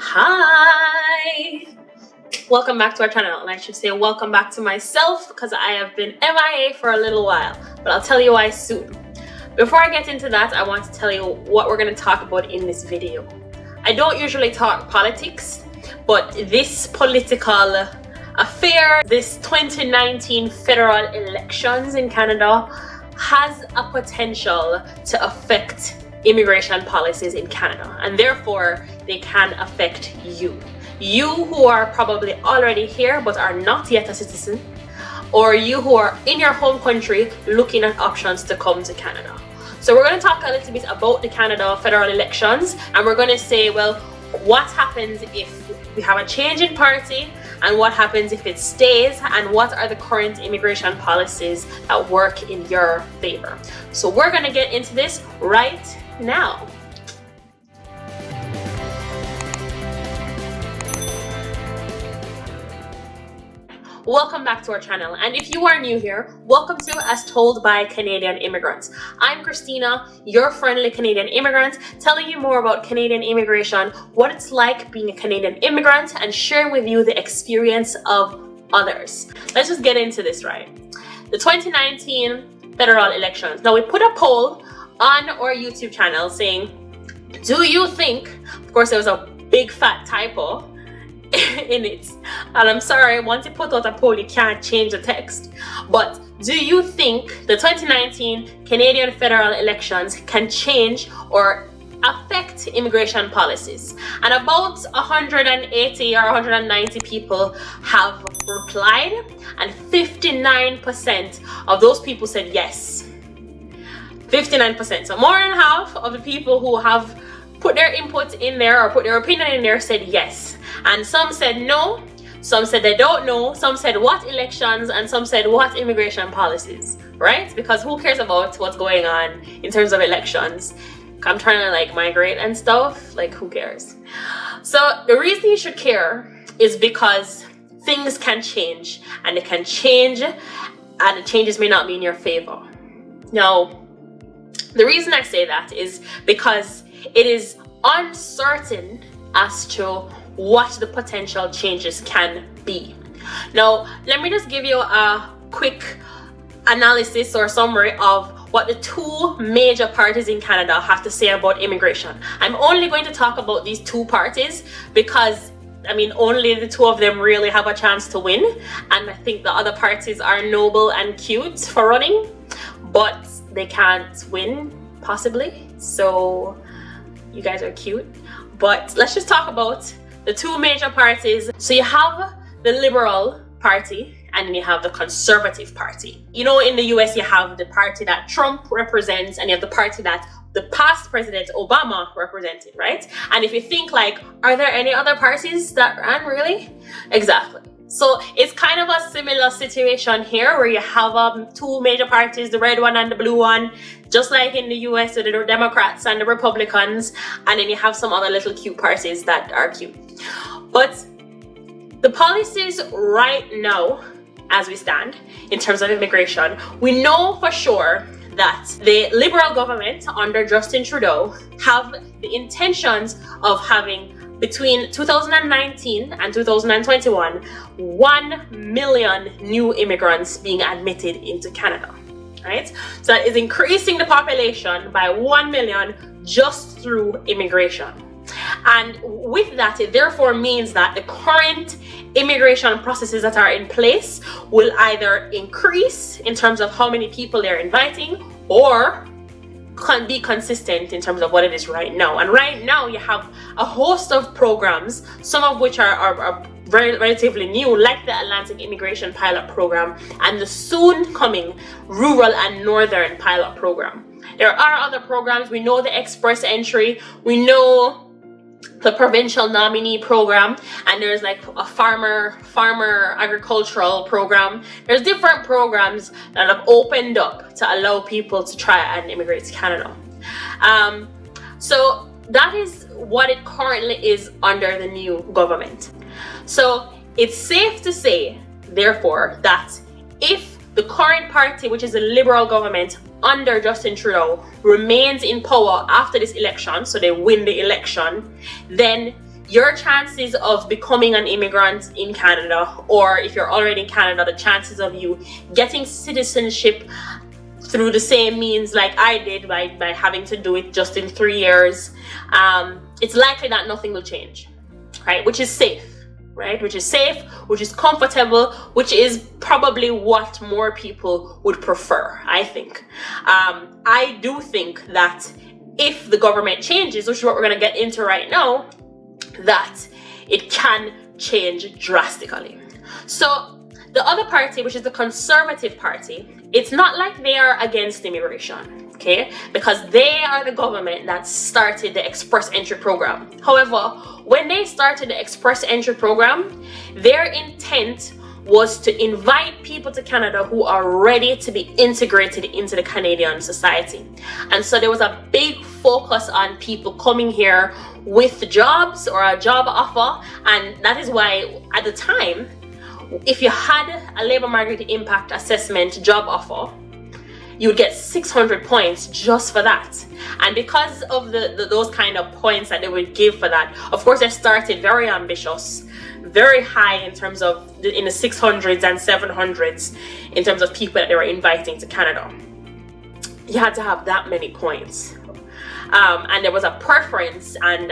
Hi! Welcome back to our channel, and I should say welcome back to myself because I have been MIA for a little while, but I'll tell you why soon. Before I get into that, I want to tell you what we're going to talk about in this video. I don't usually talk politics, but this political affair, this 2019 federal elections in Canada, has a potential to affect immigration policies in Canada, and therefore they can affect you. You who are probably already here but are not yet a citizen, or you who are in your home country looking at options to come to Canada. So we're going to talk a little bit about the Canada federal elections, and we're going to say, well, what happens if we have a change in party, and what happens if it stays, and what are the current immigration policies that work in your favor. So we're going to get into this right now. Welcome back to our channel, and if you are new here, welcome to As Told by Canadian Immigrants. I'm Christina, your friendly Canadian immigrant, telling you more about Canadian immigration, what it's like being a Canadian immigrant, and sharing with you the experience of others. Let's just get into this, right? The 2019 federal elections. Now, we put a poll on our YouTube channel saying, do you think, of course there was a big fat typo in it, and I'm sorry, once you put out a poll you can't change the text, but do you think the 2019 Canadian federal elections can change or affect immigration policies? And about 180 or 190 people have replied, and 59% of those people said yes. 59%. So more than half of the people who have put their input in there or put their opinion in there said yes. And some said no, some said they don't know, some said what elections, and some said what immigration policies, right? Because who cares about what's going on in terms of elections? I'm trying to like migrate and stuff, like who cares? So the reason you should care is because things can change, and they can change, and the changes may not be in your favor. Now, the reason I say that is because it is uncertain as to what the potential changes can be. Now, let me just give you a quick analysis or summary of what the two major parties in Canada have to say about immigration. I'm only going to talk about these two parties because only the two of them really have a chance to win, and I think the other parties are noble and cute for running, but they can't win possibly. So you guys are cute, but let's just talk about the two major parties. So you have the Liberal Party and then you have the Conservative Party. You know, in the US you have the party that Trump represents, and you have the party that the past president Obama represented, right? And if you think like, are there any other parties that ran really? Exactly. So it's kind of a similar situation here where you have two major parties, the red one and the blue one, just like in the US with the Democrats and the Republicans, and then you have some other little cute parties that are cute. But the policies right now, as we stand, in terms of immigration, we know for sure that the Liberal government under Justin Trudeau have the intentions of having between 2019 and 2021, 1 million new immigrants being admitted into Canada, right? So that is increasing the population by 1 million just through immigration. And with that, it therefore means that the current immigration processes that are in place will either increase in terms of how many people they're inviting, or can be consistent in terms of what it is right now. And right now you have a host of programs, some of which are very relatively new, like the Atlantic Immigration Pilot Program and the soon coming Rural and Northern Pilot Program. There are other programs. We know the Express Entry, we know the Provincial Nominee Program, and there's like a farmer agricultural program. There's different programs that have opened up to allow people to try and immigrate to Canada. So that is what it currently is under the new government. So it's safe to say, therefore, that if the current party, which is the Liberal government under Justin Trudeau, remains in power after this election, so they win the election, then your chances of becoming an immigrant in Canada, or if you're already in Canada, the chances of you getting citizenship through the same means like I did by having to do it just in 3 years, it's likely that nothing will change, right? Which is safe, right? Which is safe, which is comfortable, which is probably what more people would prefer, I think. I do think that if the government changes, which is what we're going to get into right now, that it can change drastically. So the other party, which is the Conservative Party, it's not like they are against immigration, okay? Because they are the government that started the Express Entry Program. However, when they started the Express Entry Program, their intent was to invite people to Canada who are ready to be integrated into the Canadian society. And so there was a big focus on people coming here with jobs or a job offer, and that is why at the time, if you had a labor market impact assessment job offer, you would get 600 points just for that. And because of those kind of points that they would give for that, of course they started very ambitious, very high in terms of in the 600s and 700s in terms of people that they were inviting to Canada. You had to have that many points, and there was a preference and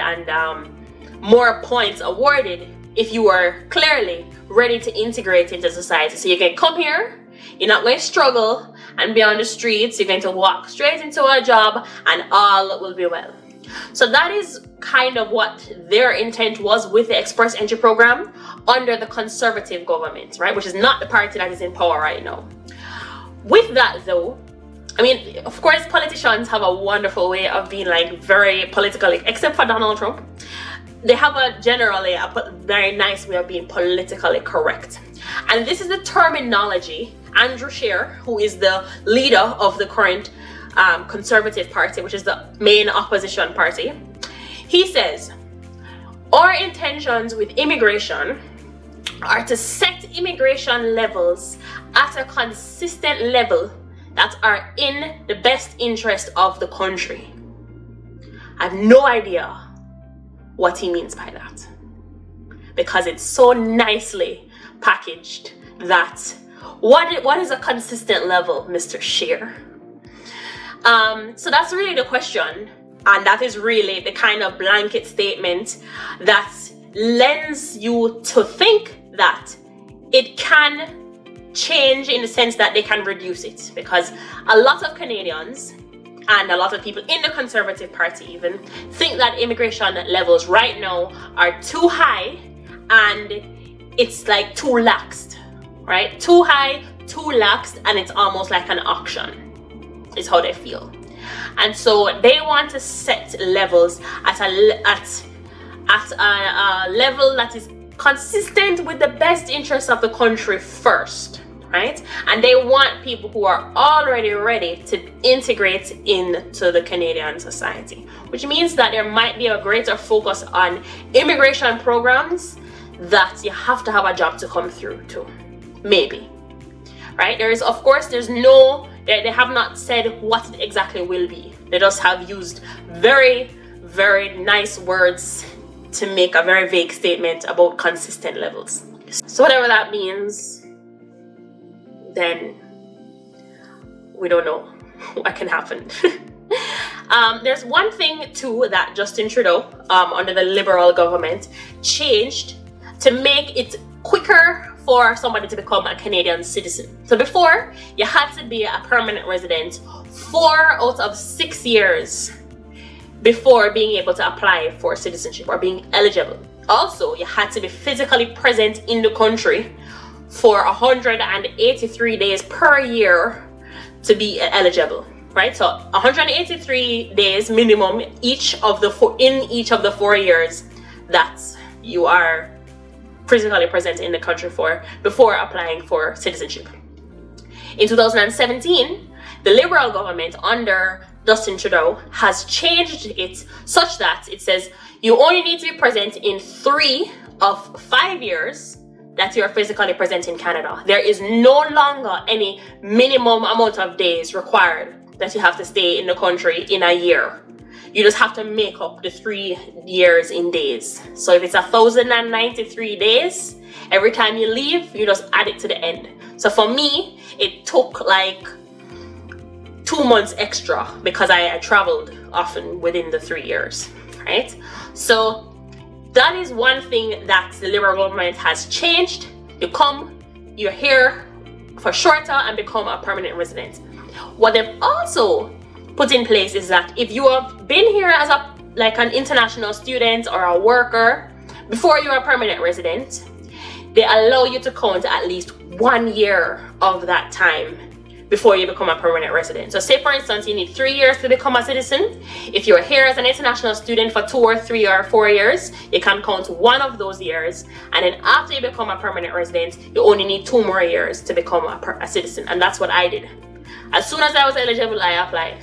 more points awarded if you were clearly ready to integrate into society. So you can come here, you're not going to struggle and be on the streets, you're going to walk straight into a job and all will be well. So that is kind of what their intent was with the Express Entry Program under the Conservative government, right? Which is not the party that is in power right now. With that though, I mean, of course, politicians have a wonderful way of being like very politically, except for Donald Trump. They have generally a very nice way of being politically correct. And this is the terminology Andrew Scheer, who is the leader of the current Conservative Party, which is the main opposition party, he says, our intentions with immigration are to set immigration levels at a consistent level that are in the best interest of the country. I have no idea what he means by that, because it's so nicely packaged that what is a consistent level, Mr. Scheer? So that's really the question, and that is really the kind of blanket statement that lends you to think that it can change in the sense that they can reduce it, because a lot of Canadians and a lot of people in the Conservative Party even think that immigration levels right now are too high and it's like too laxed, right? Too high, too laxed, and it's almost like an auction is how they feel. And so they want to set levels at a level that is consistent with the best interests of the country first, right? And they want people who are already ready to integrate into the Canadian society, which means that there might be a greater focus on immigration programs that you have to have a job to come through to, maybe, right? There is, of course, they have not said what it exactly will be. They just have used very, very nice words to make a very vague statement about consistent levels. So whatever that means, then we don't know what can happen. There's one thing too that Justin Trudeau, under the Liberal government, changed to make it quicker for somebody to become a Canadian citizen. So before, you had to be a permanent resident 4 out of 6 years before being able to apply for citizenship or being eligible. Also, you had to be physically present in the country for 183 days per year to be eligible, right? So 183 days minimum in each of the 4 years that you are physically present in the country for before applying for citizenship. In 2017, the Liberal government under Justin Trudeau has changed it such that it says you only need to be present in 3 of 5 years that you're physically present in Canada. There is no longer any minimum amount of days required that you have to stay in the country in a year. You just have to make up the 3 years in days. So if it's 1,093 days, every time you leave, you just add it to the end. So for me, it took like 2 months extra because I traveled often within the 3 years, right? So that is one thing that the Liberal government has changed. You're here for shorter and become a permanent resident. What they've also put in place is that if you have been here as an international student or a worker before you're a permanent resident, they allow you to count at least 1 year of that time before you become a permanent resident. So say for instance, you need 3 years to become a citizen. If you're here as an international student for 2 or 3 or 4 years, you can count 1 of those years. And then after you become a permanent resident, you only need 2 more years to become a citizen. And that's what I did. As soon as I was eligible, I applied.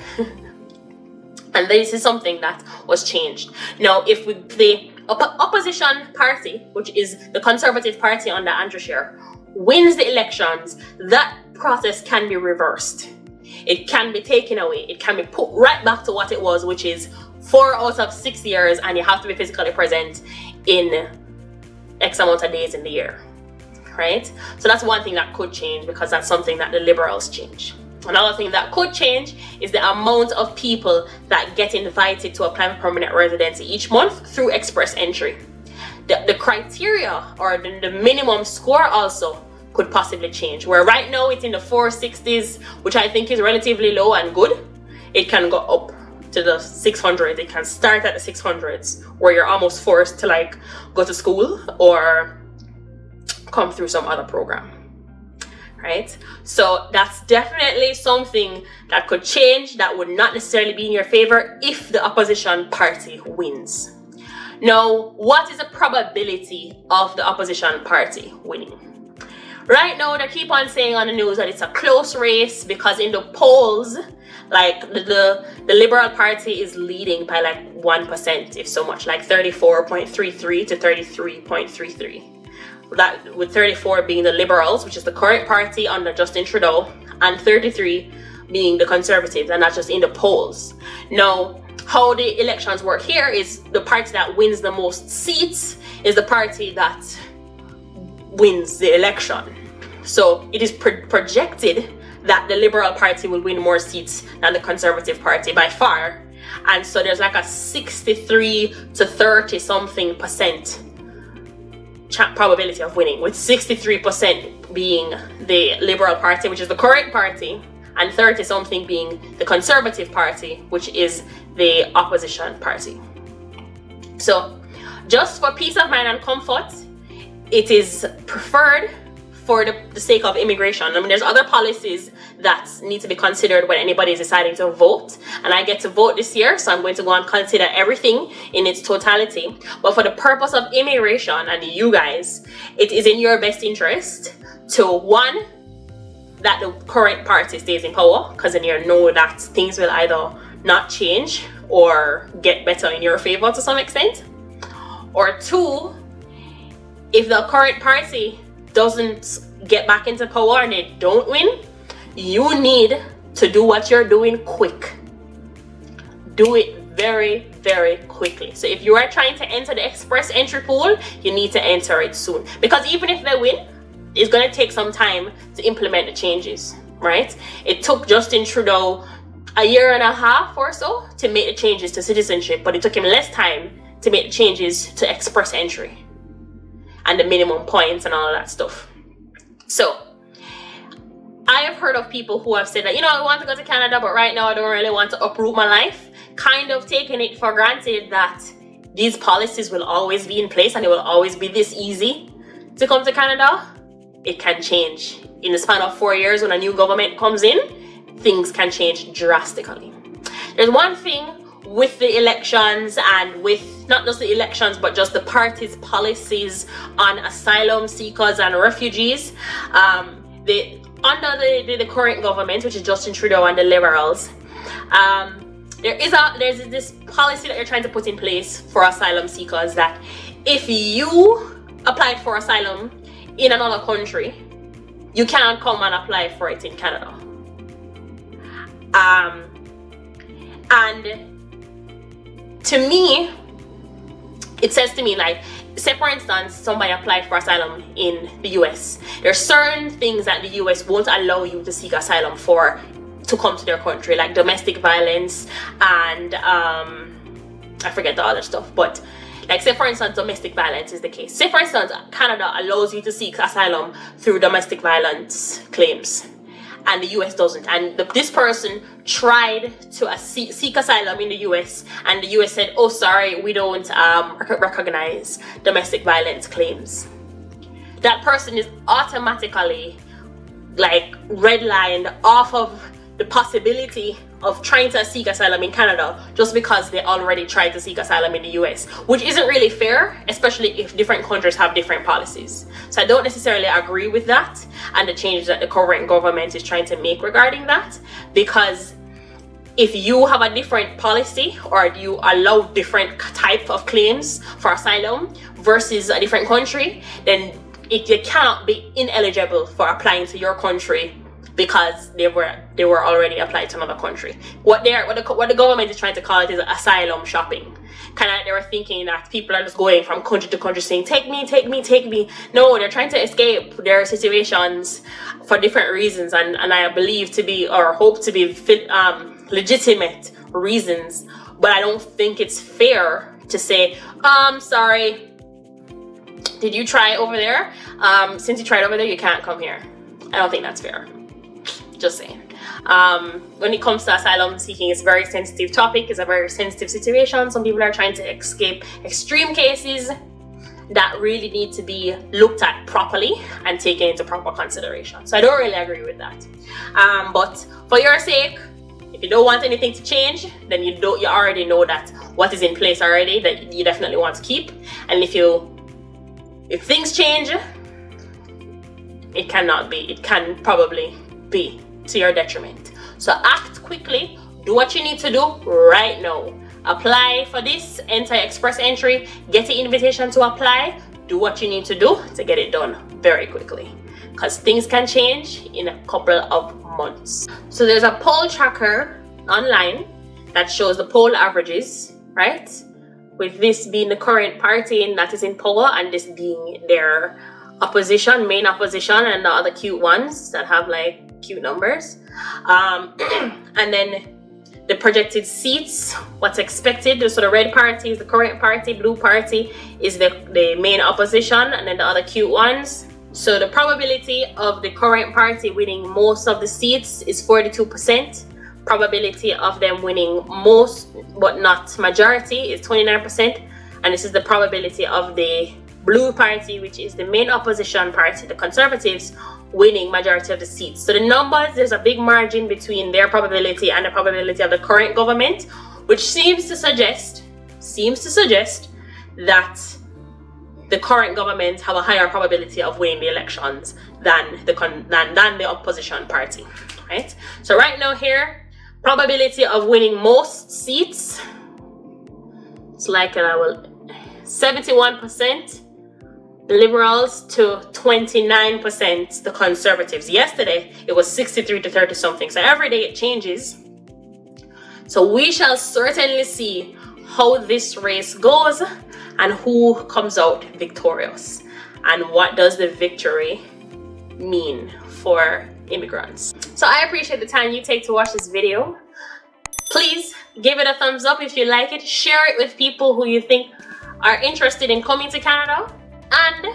And this is something that was changed. Now, if the opposition party, which is the Conservative Party under Andrew Scheer, wins the elections, that process can be reversed. It can be taken away. It can be put right back to what it was, which is 4 out of 6 years, and you have to be physically present in X amount of days in the year, right? So that's one thing that could change, because that's something that the Liberals change. Another thing that could change is the amount of people that get invited to apply for permanent residency each month through express entry. The criteria or the minimum score also could possibly change, where right now it's in the 460s, which I think is relatively low and good. It can go up to the 600s. It can start at the 600s, where you're almost forced to go to school or come through some other program, right? So that's definitely something that could change, that would not necessarily be in your favor if the opposition party wins. Now, what is the probability of the opposition party winning? Right now, they keep on saying on the news that it's a close race, because in the polls, the Liberal Party is leading by 1%, if so much, 34.33 to 33.33. That with 34 being the Liberals, which is the current party under Justin Trudeau, and 33 being the Conservatives, and that's just in the polls. Now, how the elections work here is the party that wins the most seats is the party that wins the election. So it is projected that the Liberal Party will win more seats than the Conservative Party by far. And so there's a 63 to 30 something percent probability of winning, with 63% being the Liberal Party, which is the current party, and 30 something being the Conservative Party, which is the opposition party. So just for peace of mind and comfort, it is preferred for the sake of immigration. I mean, there's other policies that need to be considered when anybody is deciding to vote, and I get to vote this year, so I'm going to go and consider everything in its totality. But for the purpose of immigration and you guys, it is in your best interest to, one, that the current party stays in power, because then you know that things will either not change or get better in your favor to some extent. Or two, if the current party doesn't get back into power and they don't win, you need to do what you're doing quick. Do it very, very quickly. So if you are trying to enter the express entry pool, you need to enter it soon, because even if they win, it's going to take some time to implement the changes, right? It took Justin Trudeau a year and a half or so to make the changes to citizenship, but it took him less time to make the changes to express entry and the minimum points and all of that stuff. So I have heard of people who have said that, I want to go to Canada, but right now I don't really want to uproot my life, kind of taking it for granted that these policies will always be in place and it will always be this easy to come to Canada. It can change. In the span of 4 years, when a new government comes in, things can change drastically. There's one thing with the elections, and with not just the elections but just the party's policies on asylum seekers and refugees. Under the current government, which is Justin Trudeau and the Liberals, there's this policy that you're trying to put in place for asylum seekers, that if you applied for asylum in another country, you can't come and apply for it in Canada. And to me, it says to me, like, say for instance, somebody applied for asylum in the US. There are certain things that the US won't allow you to seek asylum for to come to their country, like domestic violence and I forget the other stuff, but like, say for instance, domestic violence is the case. Say for instance, Canada allows you to seek asylum through domestic violence claims, and the US doesn't. And this person tried to seek asylum in the US, and the US said, oh, sorry, we don't recognize domestic violence claims. That person is automatically like redlined off of the possibility of trying to seek asylum in Canada just because they already tried to seek asylum in the US, which isn't really fair, especially if different countries have different policies. So I don't necessarily agree with that and the changes that the current government is trying to make regarding that, because if you have a different policy or you allow different type of claims for asylum versus a different country, then you cannot be ineligible for applying to your country because they were already applied to another country. What the government is trying to call it is asylum shopping. Kind of, they were thinking that people are just going from country to country saying, take me, take me, take me. No, they're trying to escape their situations for different reasons, and I believe to be, or hope to be, legitimate reasons. But I don't think it's fair to say, sorry, did you try over there? Since you tried over there, you can't come here. I don't think that's fair. Just saying. When it comes to asylum seeking, it's a very sensitive topic. It's a very sensitive situation. Some people are trying to escape extreme cases that really need to be looked at properly and taken into proper consideration. So I don't really agree with that. But for your sake, if you don't want anything to change, then you already know that what is in place already that you definitely want to keep. And if things change, it can probably be to your detriment. So act quickly, do what you need to do right now. Apply for this, enter express entry, get the invitation to apply, do what you need to do to get it done very quickly, because things can change in a couple of months. So there's a poll tracker online that shows the poll averages, right? With this being the current party that is in power and this being their main opposition, and the other cute ones that have like cute numbers, and then the projected seats, what's expected. So the red party is the current party, blue party is the main opposition, and then the other cute ones. So the probability of the current party winning most of the seats is 42%. Probability of them winning most but not majority is 29%, and this is the probability of the blue party, which is the main opposition party, the Conservatives, winning majority of the seats. So the numbers, there's a big margin between their probability and the probability of the current government, which seems to suggest that the current government have a higher probability of winning the elections than the opposition party, right? So right now here, probability of winning most seats, it's like 71% Liberals to 29% the Conservatives. Yesterday it was 63 to 30 something. So every day it changes. So we shall certainly see how this race goes and who comes out victorious, and what does the victory mean for immigrants. So I appreciate the time you take to watch this video. Please give it a thumbs up if you like it. Share it with people who you think are interested in coming to Canada. And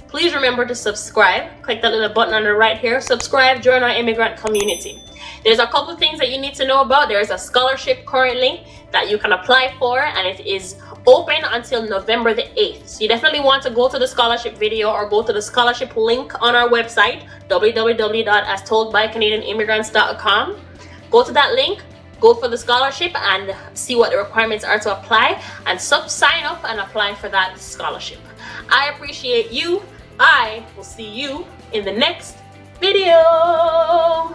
please remember to subscribe. Click that little button on the right here. Subscribe, join our immigrant community. There's a couple things that you need to know about. There's a scholarship currently that you can apply for, and it is open until November the 8th. So you definitely want to go to the scholarship video or go to the scholarship link on our website, www.astoldbycanadianimmigrants.com. Go to that link, go for the scholarship and see what the requirements are to apply, and sign up and apply for that scholarship. I appreciate you. I will see you in the next video.